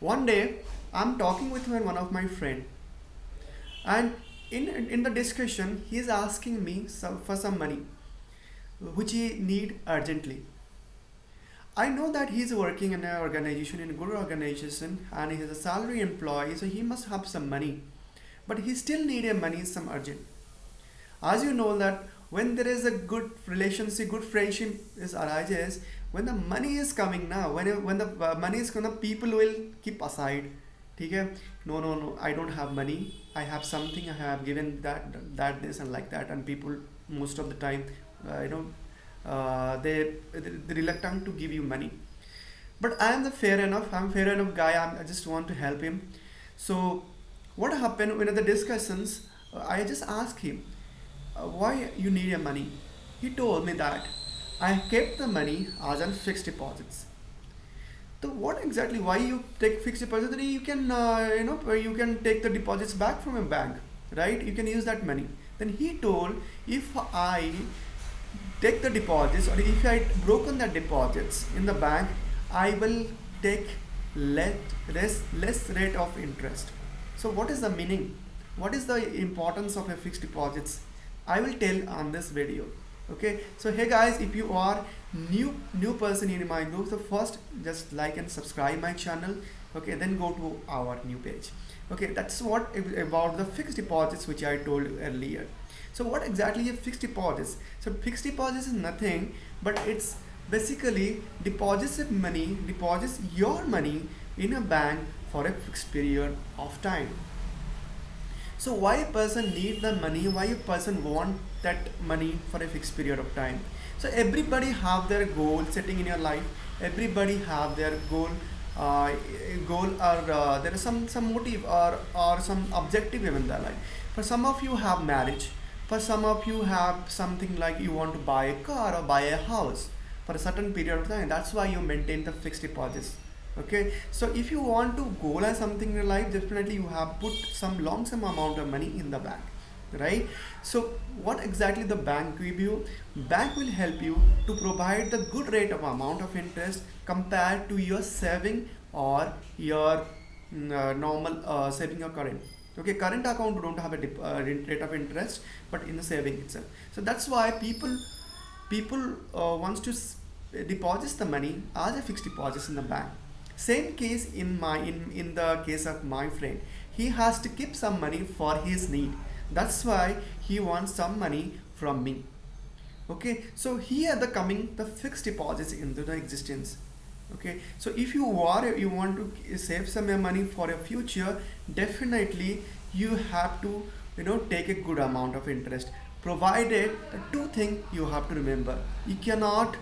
One day I'm talking with one of my friend, and in the discussion he is asking me for some money which he need urgently. I know that he's working in an organization, in a good organization, and he is a salary employee, so he must have some money. But he still need a money some urgent. As you know that when there is a good relationship, good friendship is arises, when the money is coming now, when the money is gonna, people will keep aside. ठीक है, no, I don't have money, I have something, I have given that this and like that, and people most of the time, you know, they reluctant to give you money. But I am the fair enough, I'm fair enough guy, I just want to help him. So what happened when the discussions, I just asked him, why you need your money. He told me that I kept the money as on fixed deposits. So what exactly, why you take fixed deposit? Then you can you can take the deposits back from a bank, right? You can use that money. Then he told, if I take the deposits, or if I broken the deposits in the bank, I will take less rate of interest. So what is the meaning? What is the importance of a fixed deposits? I will tell on this video. Okay, so hey guys, if you are new person in my group, so first just like and subscribe my channel. Okay, then go to our new page. Okay, that's what about the fixed deposits which I told you earlier. So what exactly is fixed deposits? So fixed deposits is nothing but it's basically deposits your money in a bank for a fixed period of time. So why a person need the money, why a person want that money for a fixed period of time? So everybody have their goal setting in your life, everybody have their uh, goal, or there is some motive, or some objective in their life. For some of you have marriage, for some of you have something like you want to buy a car or buy a house for a certain period of time. That's why you maintain the fixed deposits. Okay, so if you want to goal as something in your life, definitely you have put some long sum amount of money in the bank, right? So what exactly the bank give you? Bank will help you to provide the good rate of amount of interest compared to your saving or your normal saving or current. Okay, current account don't have a rate of interest, but in the saving itself. So that's why people wants to deposit the money as a fixed deposits in the bank. Same case in the case of my friend, he has to keep some money for his need. That's why he wants some money from me. Okay, so here the coming the fixed deposits into the existence. Okay, so if you want to save some money for a future, definitely you have to take a good amount of interest, provided the two things you have to remember. You cannot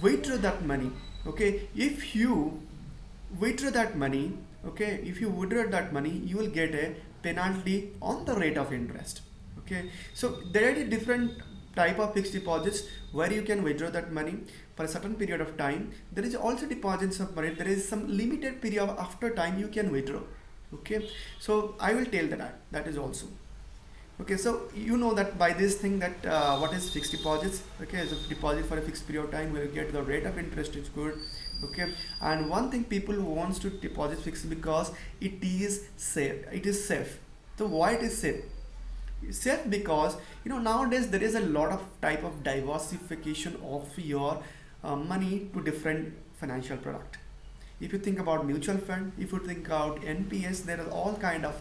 withdraw that money. Okay, if you withdraw that money, okay, if you withdraw that money, you will get a penalty on the rate of interest. Okay, so there are different type of fixed deposits where you can withdraw that money for a certain period of time. There is also deposits of money, there is some limited period after time you can withdraw. Okay, so I will tell that is also. Okay, so you know that by this thing that what is fixed deposits. Okay, so deposit for a fixed period of time will get the rate of interest is good. Okay, and one thing people who wants to deposit fixed because it is safe. So why it is safe? Safe because nowadays there is a lot of type of diversification of your money to different financial product. If you think about mutual fund, if you think about NPS, there are all kind of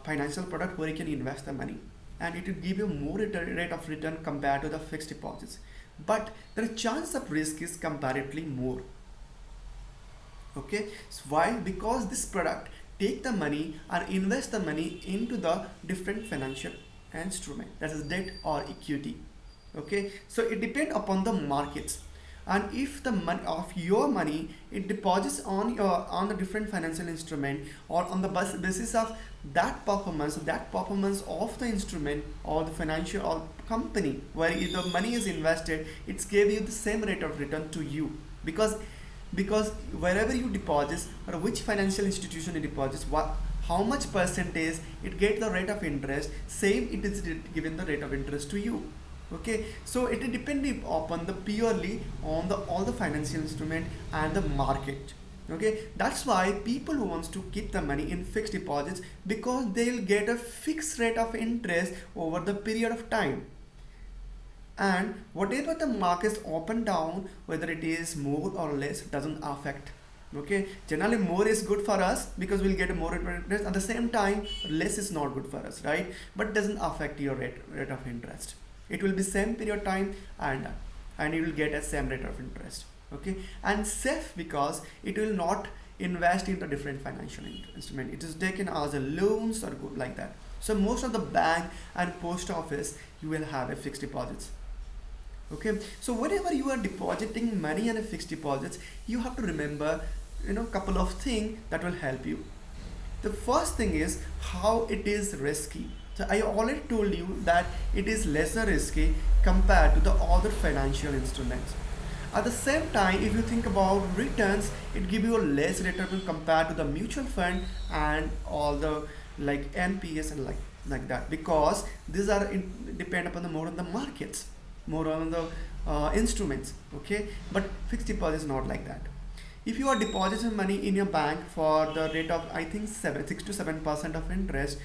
financial product where you can invest the money, and it will give you more rate of return compared to the fixed deposits, but the chance of risk is comparatively more. Okay, so why? Because this product take the money and invest the money into the different financial instrument, that is debt or equity. Okay, so it depends upon the markets, and if the money of your money it deposits on the different financial instrument, or on the basis of that performance of the instrument or the financial or company where the money is invested, it's give you the same rate of return to you, because wherever you deposit or which financial institution you deposit, how much percentage it get the rate of interest, same it is given the rate of interest to you. Okay, so it depends upon the purely on the all the financial instrument and the market. Okay, that's why people who wants to keep the money in fixed deposits, because they'll get a fixed rate of interest over the period of time. And whatever the markets up and down, whether it is more or less, doesn't affect. Okay, generally more is good for us because we'll get more interest. At the same time, less is not good for us, right? But doesn't affect your rate of interest. It will be same period time, and you will get a same rate of interest. Okay, and safe because it will not invest into different financial instrument. It is taken as a loans or good like that. So most of the bank and post office, you will have a fixed deposits. Okay, so whenever you are depositing money in a fixed deposits, you have to remember, couple of things that will help you. The first thing is how it is risky. So I already told you that it is lesser risky compared to the other financial instruments. At the same time, if you think about returns, it gives you a less return compared to the mutual fund and all the like NPS and like that, because these are depend upon the more on the markets, more on the instruments. Okay, but fixed deposit is not like that. If you are depositing money in your bank for the rate of, I think, 6 to 7% of interest,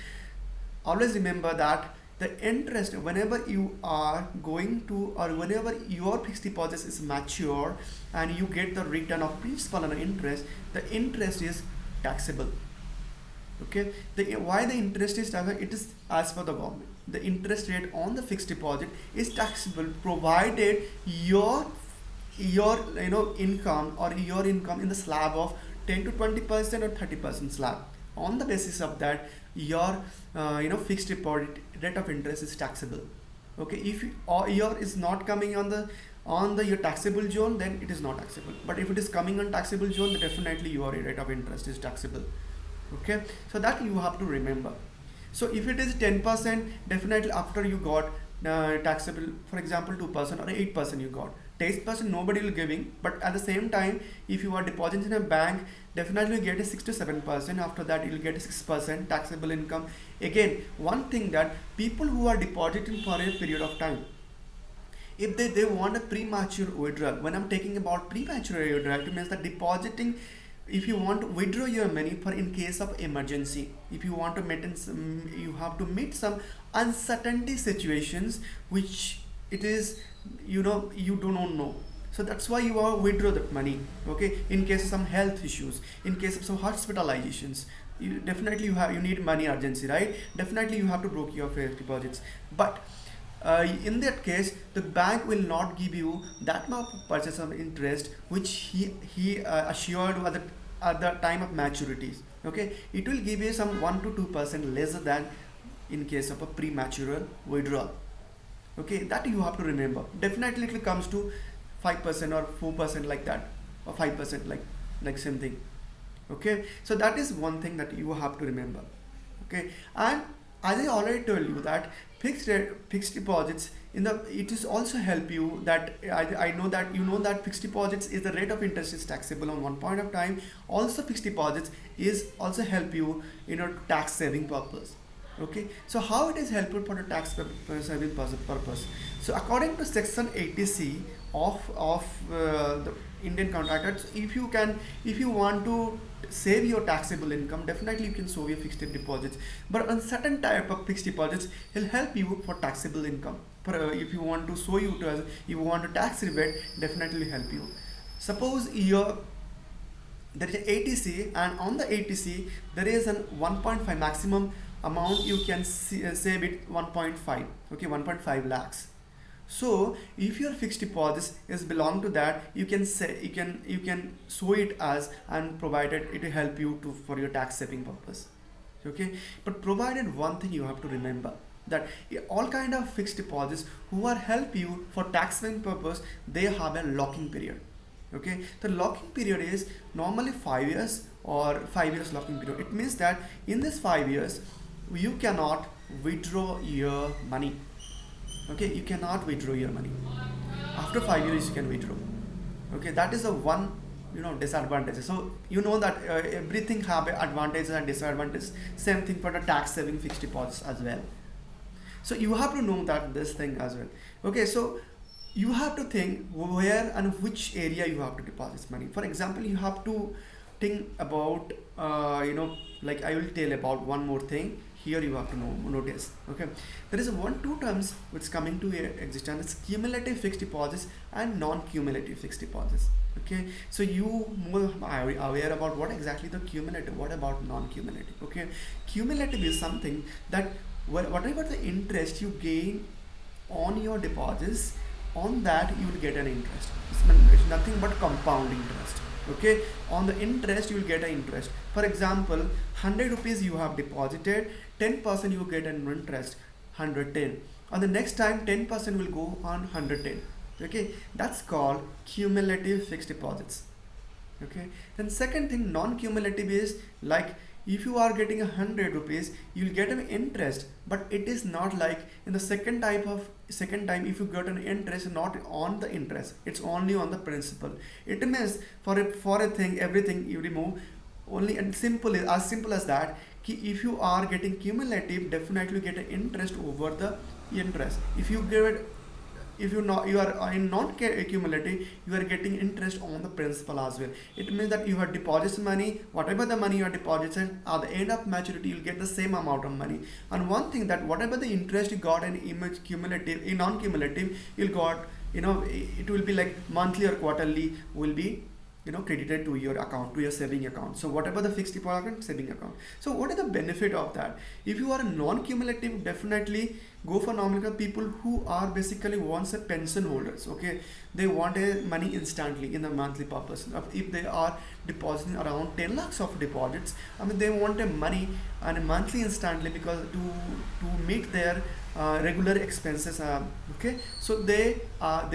always remember that the interest, whenever you are going to, or whenever your fixed deposit is mature and you get the return of principal and interest, the interest is taxable. Okay, why the interest is taxable? It is as per the government. The interest rate on the fixed deposit is taxable provided your income, or your income in the slab of 10 to 20% or 30% slab. On the basis of that, your fixed deposit rate of interest is taxable. Okay, if your is not coming on the your taxable zone, then it is not taxable. But if it is coming on taxable zone, then definitely your rate of interest is taxable. Okay, so that you have to remember. So if it is 10%, definitely after you got taxable, for example 2% or 8% you got. 10% nobody will giving, but at the same time, if you are depositing in a bank, definitely you get a 6 to 7%. After that, you will get a 6% taxable income. Again, one thing that people who are depositing for a period of time, if they want a premature withdrawal, when I'm talking about premature withdrawal, it means that depositing, if you want to withdraw your money for in case of emergency, if you want to you have to meet some uncertainty situations which it is, you do not know. So that's why you are withdraw that money. Okay, in case of some health issues, in case of some hospitalizations, you definitely you need money urgency, right? Definitely you have to broke your fixed deposits. But in that case, the bank will not give you that much purchase of interest which he assured at the time of maturities. Okay, it will give you some 1 to 2% lesser than in case of a premature withdrawal. Okay, that you have to remember. Definitely it comes to 5% or 4% like that, or 5% like same thing. Okay, so that is one thing that you have to remember. Okay, and as I already told you that fixed deposits it is also help you that I know that that fixed deposits is the rate of interest is taxable on one point of time. Also fixed deposits is also help you tax saving purpose. Okay, so how it is helpful for the tax saving purpose? So according to section 80C of the Indian Contract Act, if you want to save your taxable income, definitely you can save your fixed deposits. But on certain type of fixed deposits, it'll help you for taxable income. If you want to show you want to tax rebate, definitely help you. Suppose there is an 80C, and on the 80C there is an 1.5 maximum amount you can save it 1.5. Okay, 1.5 lakhs. So if your fixed deposit is belong to that, you can say you can show it as, and provided it will help you for your tax saving purpose. Okay, but provided one thing you have to remember, that all kind of fixed deposits who are help you for tax saving purpose, they have a locking period. Okay, the locking period is normally 5 years or 5 years locking period. It means that in this 5 years you cannot withdraw your money. Okay, you cannot withdraw your money. After 5 years you can withdraw. Okay, that is the one disadvantage. So that everything have advantages and disadvantages. Same thing for the tax saving fixed deposits as well. So you have to know that this thing as well. Okay, so you have to think where and which area you have to deposit money. For example, you have to thing about like I will tell about one more thing. Here you have to notice. Okay, there is two terms which coming to existence: it's cumulative fixed deposits and non-cumulative fixed deposits. Okay, so you more are aware about what exactly the cumulative, what about non-cumulative. Okay, cumulative is something that whatever the interest you gain on your deposits, on that you will get an interest. It's nothing but compound interest. Okay, on the interest you will get an interest. For example, 100 rupees you have deposited, 10% you get an interest, 110. On the next time 10% will go on 110. Okay, that's called cumulative fixed deposits. Okay, then second thing, non-cumulative is like if you are getting 100 rupees, you'll get an interest, but it is not like in the second time if you get an interest, not on the interest, it's only on the principal. It means for a thing, everything you remove only, and as simple as that. If you are getting cumulative, definitely get an interest over the interest. If you are in non-cumulative, you are getting interest on the principal as well. It means that you have deposited money, whatever the money you are deposited, at the end of maturity you'll get the same amount of money. And one thing, that whatever the interest you got in non-cumulative, you'll got, it will be like monthly or quarterly will be credited to your account, to your saving account. So whatever the fixed deposit account, saving account. So what is the benefit of that? If you are a non-cumulative, definitely go for nominal people who are basically wants a pension holders. Okay, they want a money instantly in the monthly purpose. If they are depositing around 10 lakhs of deposits, they want a money and a monthly instantly, because to meet their regular expenses. Okay, so they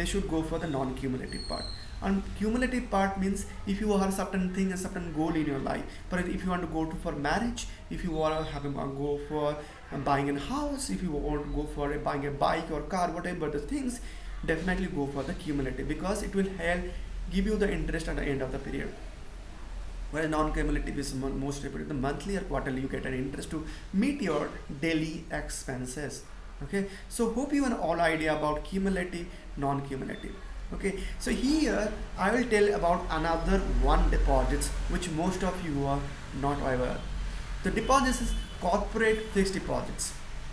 should go for the non-cumulative part. And cumulative part means if you have certain thing, a certain goal in your life. But if you want to go for marriage, if you want to go for buying a house, if you want to go for buying a bike or car, whatever the things, definitely go for the cumulative, because it will help give you the interest at the end of the period. Whereas non-cumulative is most important. The monthly or quarterly you get an interest to meet your daily expenses. Okay, so hope you have all idea about cumulative, non-cumulative. Okay, so here I will tell about another one deposits which most of you are not aware. The deposits is corporate fixed deposits.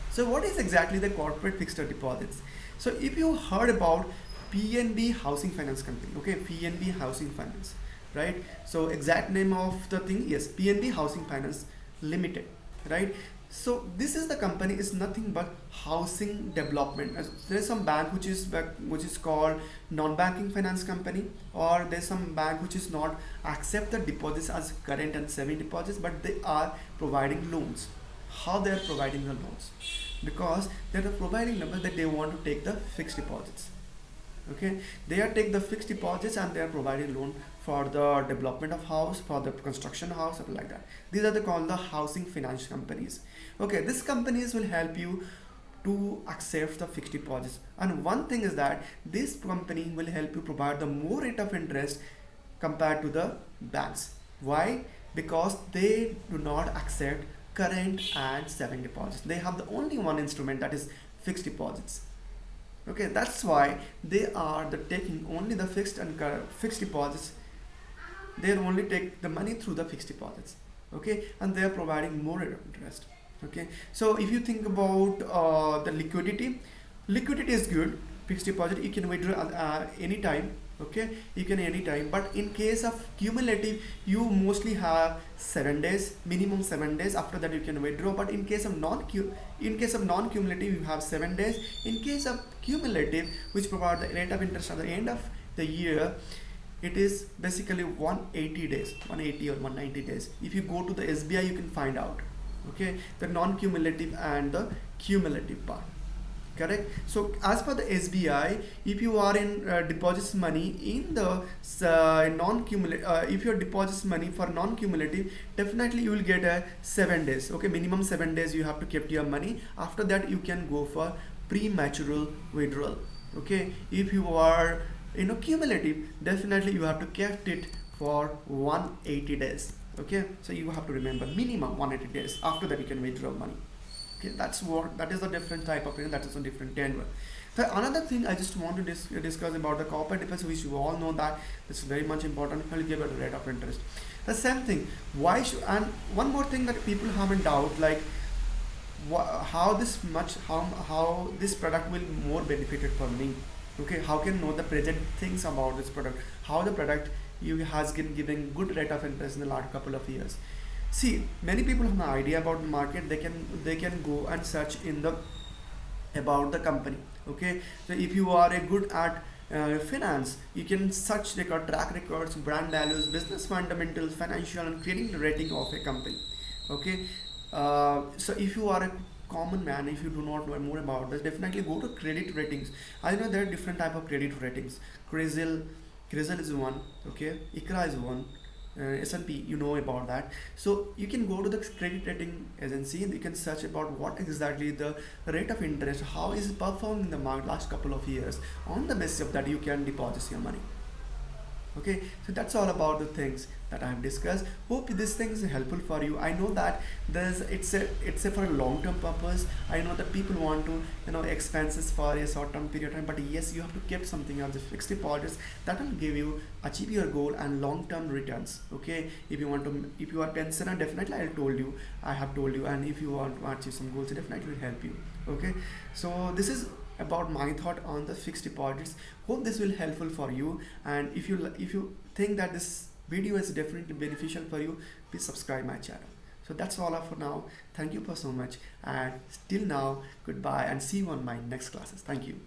So what is exactly the corporate fixed deposits? So if you heard about PNB Housing Finance Company, okay, PNB Housing Finance, right? So exact name of the thing, yes, PNB Housing Finance Limited, right? So this is the company, is nothing but housing development. There is some bank which is called non-banking finance company, or there's some bank which is not accept the deposits as current and saving deposits, but they are providing loans. How they are providing the loans? Because they are providing numbers that they want to take the fixed deposits. Okay, they are take the fixed deposits and they are providing loan for the development of house, for the construction of house, something like that. These are called the housing finance companies. Okay, these companies will help you to accept the fixed deposits. And one thing is that this company will help you provide the more rate of interest compared to the banks. Why? Because they do not accept current and saving deposits. They have the only one instrument, that is fixed deposits. Okay, that's why they are taking only the fixed deposits. They only take the money through the fixed deposits. Okay, and they are providing more interest. Okay, so if you think about the liquidity is good. Fixed deposit you can withdraw anytime. Okay, you can anytime, but in case of cumulative you mostly have 7 days, minimum 7 days. After that you can withdraw. But in case of non-cumulative you have 7 days. In case of cumulative, which provide the rate of interest at the end of the year, it is basically 180 days, 180 or 190 days. If you go to the SBI, you can find out. Okay, the non-cumulative and the cumulative part. Correct. So as per the SBI, if you are in deposits money in the non-cumulative, if your deposits money for non-cumulative, definitely you will get a 7 days. Okay, minimum 7 days you have to keep your money. After that you can go for premature withdrawal. Okay, if you are cumulative, definitely you have to keep it for 180 days. Okay, so you have to remember minimum 180 days. After that you can withdraw money. Okay, that is a different type of payment, that is a different tenure. The another thing I just want to discuss about the corporate deposits, which you all know that it's very much important. I'll give it a rate of interest. The same thing. Why should, and one more thing that people have in doubt, like how this much, how this product will more benefited for me. Okay, how can know the present things about this product, how the product you has been giving good rate of interest in the last couple of years. See, many people have an idea about the market. They can go and search in the about the company. Okay, so if you are a good at finance, you can search record, track records, brand values, business fundamentals, financial and creating the rating of a company. Okay, so if you are a common man, if you do not know more about this, definitely go to credit ratings. I know there are different type of credit ratings. Crisil, Crisil is one. Okay, ICRA is one. S&P, you know about that. So you can go to the credit rating agency and you can search about what exactly the rate of interest, how is it performed in the market last couple of years. On the basis of that, you can deposit your money. Okay, so that's all about the things that I have discussed. Hope this thing is helpful for you. I know that there's it's a for a long term purpose. I know that people want to expenses for a short term period of time, but yes, you have to keep something of the fixed deposits that will give you achieve your goal and long term returns. Okay, if you are pensioner, definitely I have told you, and if you want to achieve some goals, it definitely will help you. Okay, so this is about my thought on the fixed deposits. Hope this will helpful for you, and if you think that this video is definitely beneficial for you, please subscribe my channel. So that's all for now. Thank you for so much, and till now, goodbye and see you on my next classes. Thank you.